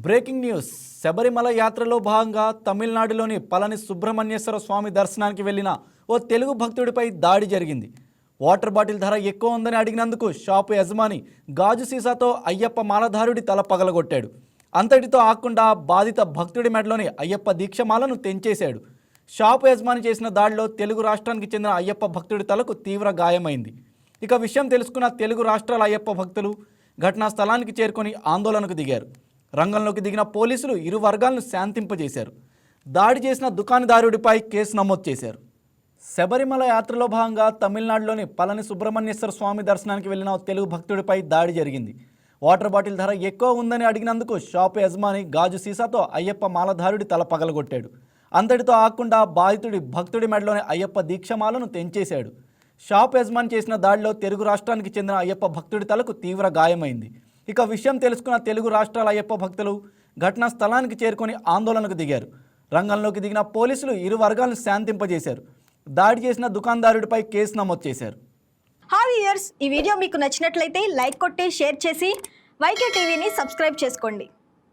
Breaking news. Sabarimala యాత్రలో భాగంగా తమిళనాడులోని పళని సుబ్రహ్మణ్యేశ్వర స్వామి దర్శనానికి వెళ్లిన ఓ తెలుగు భక్తుడిపై దాడి జరిగింది. వాటర్ బాటిల్ ధర ఎక్కువ ఉందని అడిగినందుకు షాపు యజమాని గాజు సీసాతో అయ్యప్ప మాలధారుడి తల పగలగొట్టాడు. అంతటితో ఆకుండా బాధిత భక్తుడి మెడలోని అయ్యప్ప దీక్షమాలను తెంచేశాడు. షాపు యజమాని చేసిన దాడిలో తెలుగు రాష్ట్రానికి చెందిన అయ్యప్ప భక్తుడి తలకు తీవ్ర గాయమైంది. ఇక విషయం తెలుసుకున్న తెలుగు రాష్ట్రాల అయ్యప్ప భక్తులు ఘటనా స్థలానికి చేరుకొని ఆందోళనకు దిగారు. రంగంలోకి దిగిన పోలీసులు ఇరు వర్గాలను శాంతింపజేశారు. దాడి చేసిన దుకాణదారుడిపై కేసు నమోదు చేశారు. శబరిమల యాత్రలో భాగంగా తమిళనాడులోని పళని సుబ్రహ్మణ్యేశ్వర స్వామి దర్శనానికి వెళ్లిన తెలుగు భక్తుడిపై దాడి జరిగింది. వాటర్ బాటిల్ ధర ఎక్కువ ఉందని అడిగినందుకు షాపు యజమాని గాజు సీసాతో అయ్యప్ప మాలధారుడి తల పగలగొట్టాడు. అంతటితో ఆకుండా బాధితుడి భక్తుడి మెడలోని అయ్యప్ప దీక్షమాలను తెంచేశాడు. షాపు యజమాని చేసిన దాడిలో తెలుగు రాష్ట్రానికి చెందిన అయ్యప్ప భక్తుడి తలకు తీవ్ర గాయమైంది. ఇక విషయం తెలుసుకున్న తెలుగు రాష్ట్రాల అయ్యప్ప భక్తులు ఘటనా స్థలానికి చేరుకొని ఆందోళనకు దిగారు. రంగంలోకి దిగిన పోలీసులు ఇరు వర్గాలను శాంతింపజేశారు. దాడి చేసిన దుకాణదారుడిపై కేసు నమోదు చేశారు. హాయ్ వ్యూయర్స్, ఈ వీడియో మీకు నచ్చినట్లయితే లైక్ కొట్టి షేర్ చేసి వైకే టీవీని సబ్స్క్రైబ్ చేసుకోండి.